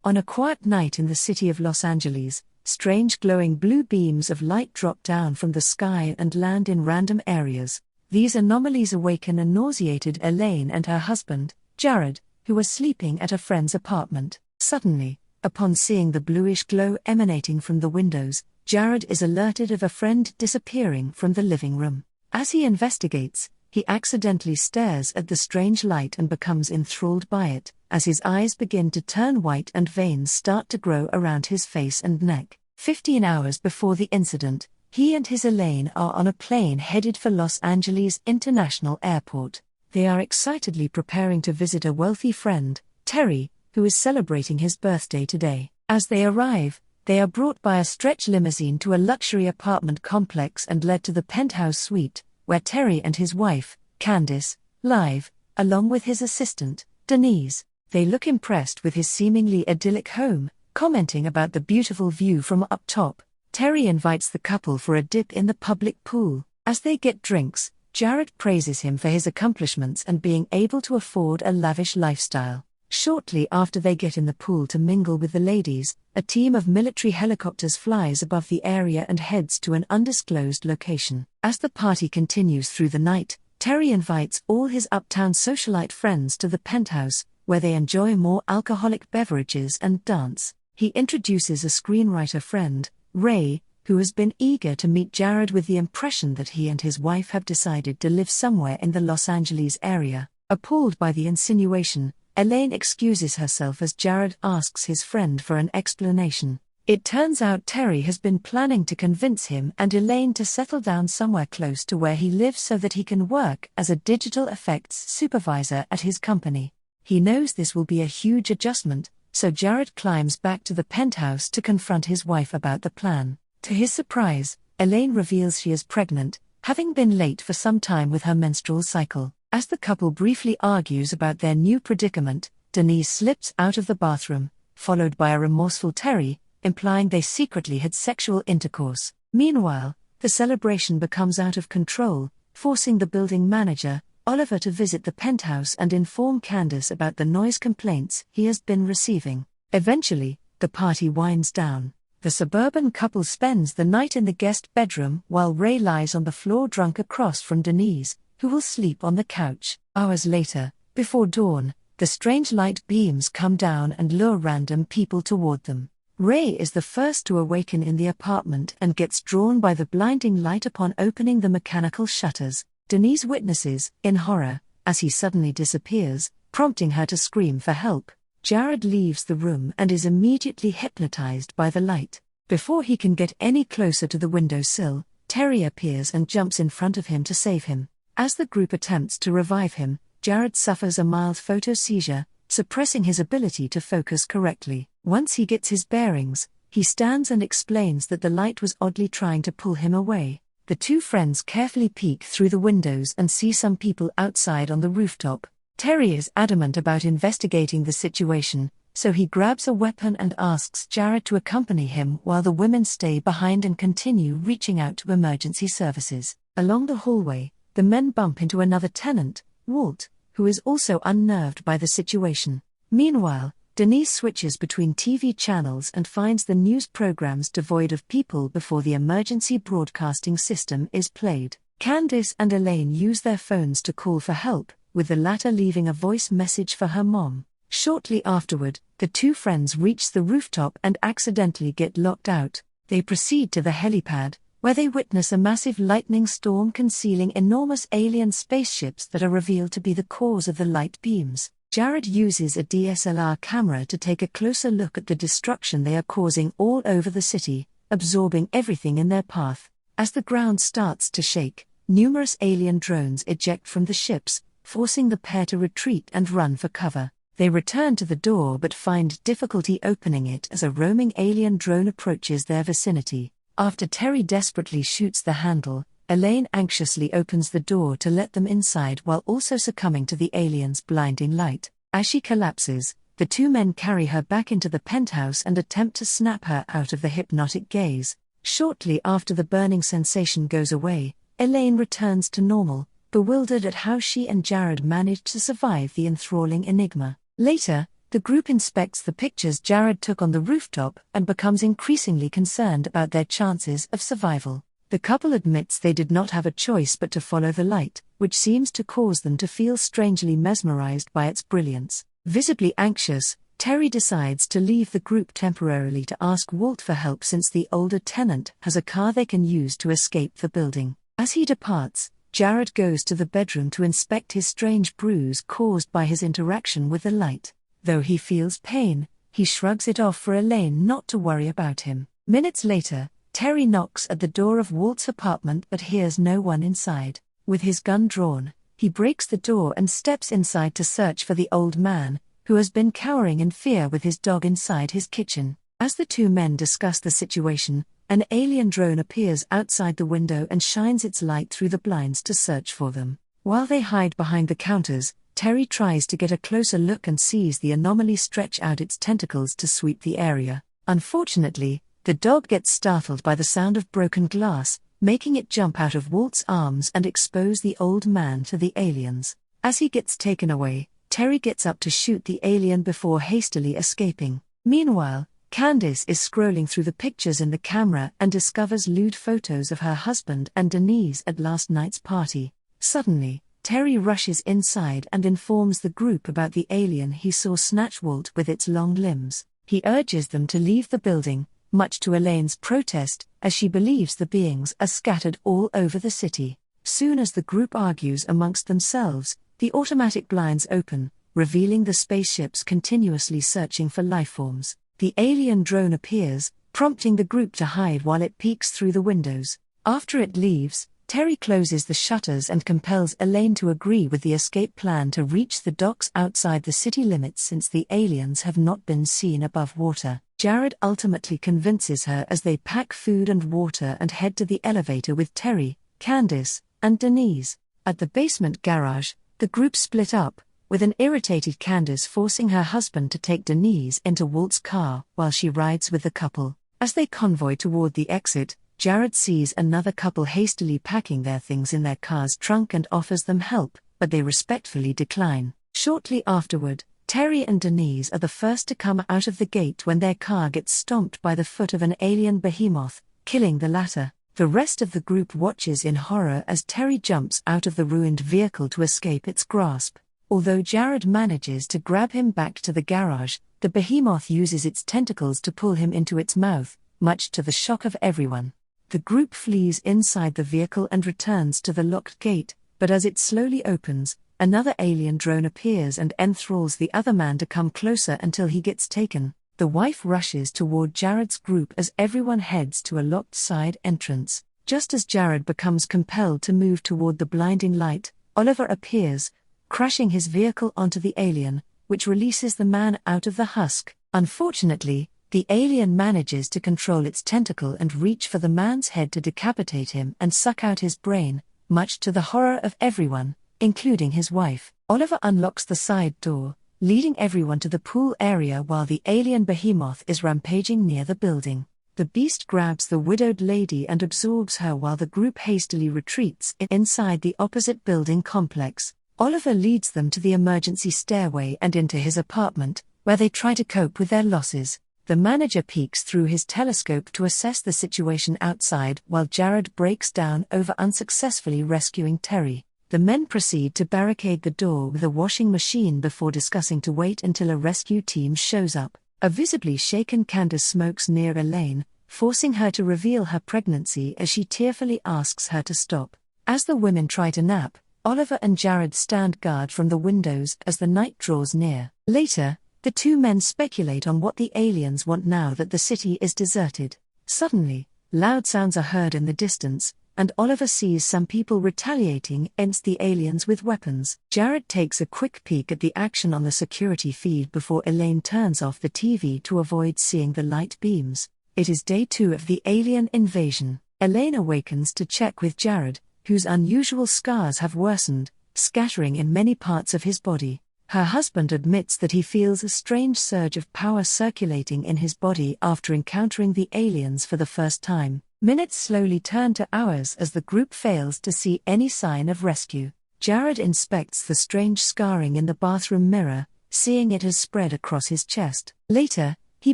On a quiet night in the city of Los Angeles, strange glowing blue beams of light drop down from the sky and land in random areas. These anomalies awaken a nauseated Elaine and her husband, Jared, who are sleeping at a friend's apartment. Suddenly, upon seeing the bluish glow emanating from the windows, Jared is alerted of a friend disappearing from the living room. As he investigates, he accidentally stares at the strange light and becomes enthralled by it, as his eyes begin to turn white and veins start to grow around his face and neck. 15 hours before the incident, he and his Elaine are on a plane headed for Los Angeles International Airport. They are excitedly preparing to visit a wealthy friend, Terry, who is celebrating his birthday today. As they arrive, they are brought by a stretch limousine to a luxury apartment complex and led to the penthouse suite, where Terry and his wife, Candice, live, along with his assistant, Denise. They look impressed with his seemingly idyllic home, commenting about the beautiful view from up top. Terry invites the couple for a dip in the public pool. As they get drinks, Jared praises him for his accomplishments and being able to afford a lavish lifestyle. Shortly after they get in the pool to mingle with the ladies, a team of military helicopters flies above the area and heads to an undisclosed location. As the party continues through the night, Terry invites all his uptown socialite friends to the penthouse, where they enjoy more alcoholic beverages and dance. He introduces a screenwriter friend, Ray, who has been eager to meet Jared with the impression that he and his wife have decided to live somewhere in the Los Angeles area. Appalled by the insinuation, Elaine excuses herself as Jared asks his friend for an explanation. It turns out Terry has been planning to convince him and Elaine to settle down somewhere close to where he lives so that he can work as a digital effects supervisor at his company. He knows this will be a huge adjustment, so Jared climbs back to the penthouse to confront his wife about the plan. To his surprise, Elaine reveals she is pregnant, having been late for some time with her menstrual cycle. As the couple briefly argues about their new predicament, Denise slips out of the bathroom, followed by a remorseful Terry, implying they secretly had sexual intercourse. Meanwhile, the celebration becomes out of control, forcing the building manager, Oliver, to visit the penthouse and inform Candice about the noise complaints he has been receiving. Eventually, the party winds down. The suburban couple spends the night in the guest bedroom while Ray lies on the floor drunk across from Denise, who will sleep on the couch. Hours later, before dawn, the strange light beams come down and lure random people toward them. Ray is the first to awaken in the apartment and gets drawn by the blinding light upon opening the mechanical shutters. Denise witnesses, in horror, as he suddenly disappears, prompting her to scream for help. Jared leaves the room and is immediately hypnotized by the light. Before he can get any closer to the windowsill, Terry appears and jumps in front of him to save him. As the group attempts to revive him, Jared suffers a mild photoseizure, suppressing his ability to focus correctly. Once he gets his bearings, he stands and explains that the light was oddly trying to pull him away. The two friends carefully peek through the windows and see some people outside on the rooftop. Terry is adamant about investigating the situation, so he grabs a weapon and asks Jared to accompany him while the women stay behind and continue reaching out to emergency services. Along the hallway, the men bump into another tenant, Walt, who is also unnerved by the situation. Meanwhile, Denise switches between TV channels and finds the news programs devoid of people before the emergency broadcasting system is played. Candice and Elaine use their phones to call for help, with the latter leaving a voice message for her mom. Shortly afterward, the two friends reach the rooftop and accidentally get locked out. They proceed to the helipad, where they witness a massive lightning storm concealing enormous alien spaceships that are revealed to be the cause of the light beams. Jared uses a DSLR camera to take a closer look at the destruction they are causing all over the city, absorbing everything in their path. As the ground starts to shake, numerous alien drones eject from the ships, forcing the pair to retreat and run for cover. They return to the door but find difficulty opening it as a roaming alien drone approaches their vicinity. After Terry desperately shoots the handle, Elaine anxiously opens the door to let them inside while also succumbing to the alien's blinding light. As she collapses, the two men carry her back into the penthouse and attempt to snap her out of the hypnotic gaze. Shortly after the burning sensation goes away, Elaine returns to normal, bewildered at how she and Jared managed to survive the enthralling enigma. Later, The group inspects the pictures Jared took on the rooftop and becomes increasingly concerned about their chances of survival. The couple admits they did not have a choice but to follow the light, which seems to cause them to feel strangely mesmerized by its brilliance. Visibly anxious, Terry decides to leave the group temporarily to ask Walt for help since the older tenant has a car they can use to escape the building. As he departs, Jared goes to the bedroom to inspect his strange bruise caused by his interaction with the light. Though he feels pain, he shrugs it off for Elaine not to worry about him. Minutes later, Terry knocks at the door of Walt's apartment but hears no one inside. With his gun drawn, he breaks the door and steps inside to search for the old man, who has been cowering in fear with his dog inside his kitchen. As the two men discuss the situation, an alien drone appears outside the window and shines its light through the blinds to search for them. While they hide behind the counters, Terry tries to get a closer look and sees the anomaly stretch out its tentacles to sweep the area. Unfortunately, the dog gets startled by the sound of broken glass, making it jump out of Walt's arms and expose the old man to the aliens. As he gets taken away, Terry gets up to shoot the alien before hastily escaping. Meanwhile, Candace is scrolling through the pictures in the camera and discovers lewd photos of her husband and Denise at last night's party. Suddenly, Terry rushes inside and informs the group about the alien he saw snatch Walt with its long limbs. He urges them to leave the building, much to Elaine's protest, as she believes the beings are scattered all over the city. Soon as the group argues amongst themselves, the automatic blinds open, revealing the spaceships continuously searching for lifeforms. The alien drone appears, prompting the group to hide while it peeks through the windows. After it leaves, Terry closes the shutters and compels Elaine to agree with the escape plan to reach the docks outside the city limits since the aliens have not been seen above water. Jared ultimately convinces her as they pack food and water and head to the elevator with Terry, Candace, and Denise. At the basement garage, the group split up, with an irritated Candace forcing her husband to take Denise into Walt's car while she rides with the couple. As they convoy toward the exit, Jared sees another couple hastily packing their things in their car's trunk and offers them help, but they respectfully decline. Shortly afterward, Terry and Denise are the first to come out of the gate when their car gets stomped by the foot of an alien behemoth, killing the latter. The rest of the group watches in horror as Terry jumps out of the ruined vehicle to escape its grasp. Although Jared manages to grab him back to the garage, the behemoth uses its tentacles to pull him into its mouth, much to the shock of everyone. The group flees inside the vehicle and returns to the locked gate, but as it slowly opens, another alien drone appears and enthralls the other man to come closer until he gets taken. The wife rushes toward Jared's group as everyone heads to a locked side entrance. Just as Jared becomes compelled to move toward the blinding light, Oliver appears, crashing his vehicle onto the alien, which releases the man out of the husk. Unfortunately, the alien manages to control its tentacle and reach for the man's head to decapitate him and suck out his brain, much to the horror of everyone, including his wife. Oliver unlocks the side door, leading everyone to the pool area while the alien behemoth is rampaging near the building. The beast grabs the widowed lady and absorbs her while the group hastily retreats inside the opposite building complex. Oliver leads them to the emergency stairway and into his apartment, where they try to cope with their losses. The manager peeks through his telescope to assess the situation outside while Jared breaks down over unsuccessfully rescuing Terry. The men proceed to barricade the door with a washing machine before discussing to wait until a rescue team shows up. A visibly shaken Candace smokes near Elaine, forcing her to reveal her pregnancy as she tearfully asks her to stop. As the women try to nap, Oliver and Jared stand guard from the windows as the night draws near. Later, the two men speculate on what the aliens want now that the city is deserted. Suddenly, loud sounds are heard in the distance, and Oliver sees some people retaliating against the aliens with weapons. Jared takes a quick peek at the action on the security feed before Elaine turns off the TV to avoid seeing the light beams. It is day 2 of the alien invasion. Elaine awakens to check with Jared, whose unusual scars have worsened, scattering in many parts of his body. Her husband admits that he feels a strange surge of power circulating in his body after encountering the aliens for the first time. Minutes slowly turn to hours as the group fails to see any sign of rescue. Jared inspects the strange scarring in the bathroom mirror, seeing it has spread across his chest. Later, he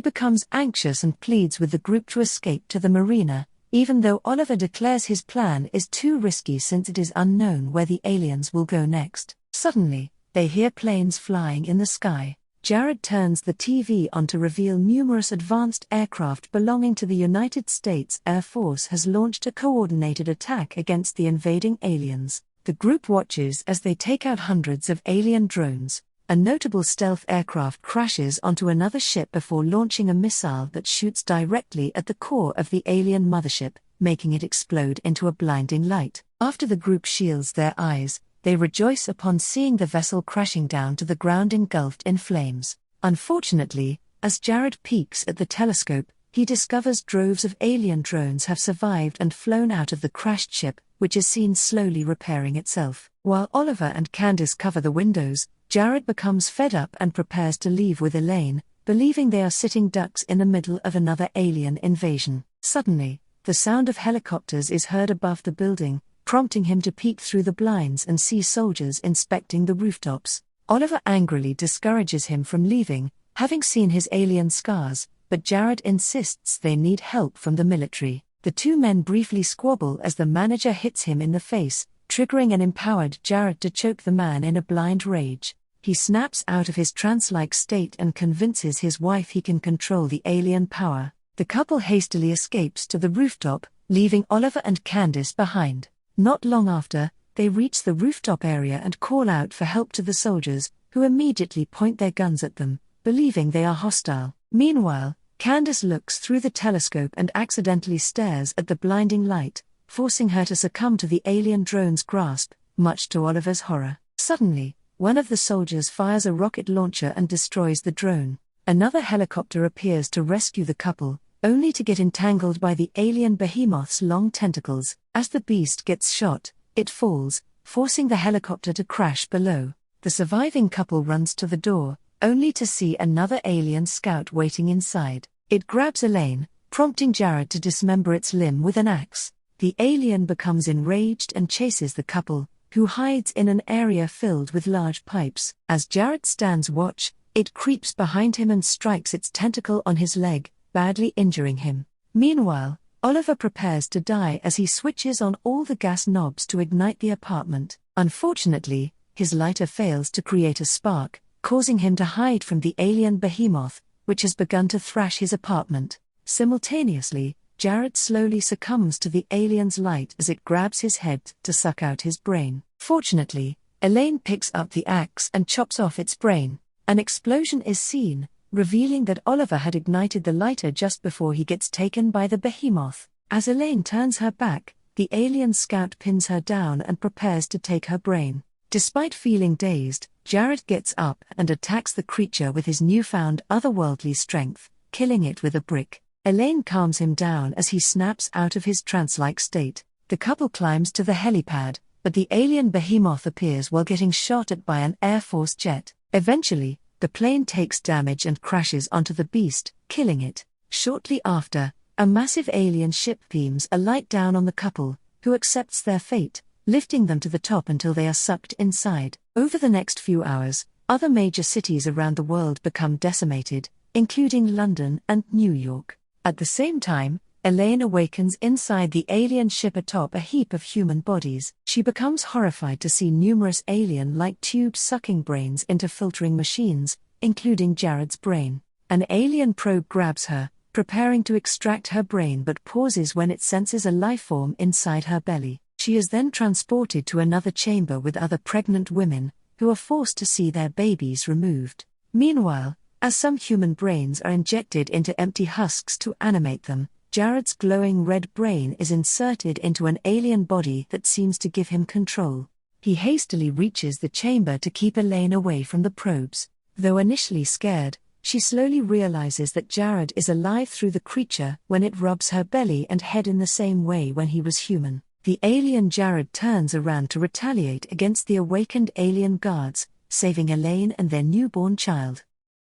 becomes anxious and pleads with the group to escape to the marina, even though Oliver declares his plan is too risky since it is unknown where the aliens will go next. Suddenly, they hear planes flying in the sky. Jared turns the TV on to reveal numerous advanced aircraft belonging to the United States Air Force has launched a coordinated attack against the invading aliens. The group watches as they take out hundreds of alien drones. A notable stealth aircraft crashes onto another ship before launching a missile that shoots directly at the core of the alien mothership, making it explode into a blinding light. After the group shields their eyes, they rejoice upon seeing the vessel crashing down to the ground engulfed in flames. Unfortunately, as Jared peeks at the telescope, he discovers droves of alien drones have survived and flown out of the crashed ship, which is seen slowly repairing itself. While Oliver and Candace cover the windows, Jared becomes fed up and prepares to leave with Elaine, believing they are sitting ducks in the middle of another alien invasion. Suddenly, the sound of helicopters is heard above the building, prompting him to peek through the blinds and see soldiers inspecting the rooftops. Oliver angrily discourages him from leaving, having seen his alien scars, but Jared insists they need help from the military. The two men briefly squabble as the manager hits him in the face, triggering an empowered Jared to choke the man in a blind rage. He snaps out of his trance-like state and convinces his wife he can control the alien power. The couple hastily escapes to the rooftop, leaving Oliver and Candace behind. Not long after, they reach the rooftop area and call out for help to the soldiers, who immediately point their guns at them, believing they are hostile. Meanwhile, Candace looks through the telescope and accidentally stares at the blinding light, forcing her to succumb to the alien drone's grasp, much to Oliver's horror. Suddenly, one of the soldiers fires a rocket launcher and destroys the drone. Another helicopter appears to rescue the couple, only to get entangled by the alien behemoth's long tentacles. As the beast gets shot, it falls, forcing the helicopter to crash below. The surviving couple runs to the door, only to see another alien scout waiting inside. It grabs Elaine, prompting Jared to dismember its limb with an axe. The alien becomes enraged and chases the couple, who hides in an area filled with large pipes. As Jared stands watch, it creeps behind him and strikes its tentacle on his leg, badly injuring him. Meanwhile, Oliver prepares to die as he switches on all the gas knobs to ignite the apartment. Unfortunately, his lighter fails to create a spark, causing him to hide from the alien behemoth, which has begun to thrash his apartment. Simultaneously, Jared slowly succumbs to the alien's light as it grabs his head to suck out his brain. Fortunately, Elaine picks up the axe and chops off its brain. An explosion is seen, revealing that Oliver had ignited the lighter just before he gets taken by the behemoth. As Elaine turns her back, the alien scout pins her down and prepares to take her brain. Despite feeling dazed, Jared gets up and attacks the creature with his newfound otherworldly strength, killing it with a brick. Elaine calms him down as he snaps out of his trance-like state. The couple climbs to the helipad, but the alien behemoth appears while getting shot at by an Air Force jet. Eventually, the plane takes damage and crashes onto the beast, killing it. Shortly after, a massive alien ship beams a light down on the couple, who accepts their fate, lifting them to the top until they are sucked inside. Over the next few hours, other major cities around the world become decimated, including London and New York. At the same time, Elaine awakens inside the alien ship atop a heap of human bodies. She becomes horrified to see numerous alien-like tubes sucking brains into filtering machines, including Jared's brain. An alien probe grabs her, preparing to extract her brain but pauses when it senses a lifeform inside her belly. She is then transported to another chamber with other pregnant women, who are forced to see their babies removed. Meanwhile, as some human brains are injected into empty husks to animate them, Jared's glowing red brain is inserted into an alien body that seems to give him control. He hastily reaches the chamber to keep Elaine away from the probes. Though initially scared, she slowly realizes that Jared is alive through the creature when it rubs her belly and head in the same way when he was human. The alien Jared turns around to retaliate against the awakened alien guards, saving Elaine and their newborn child.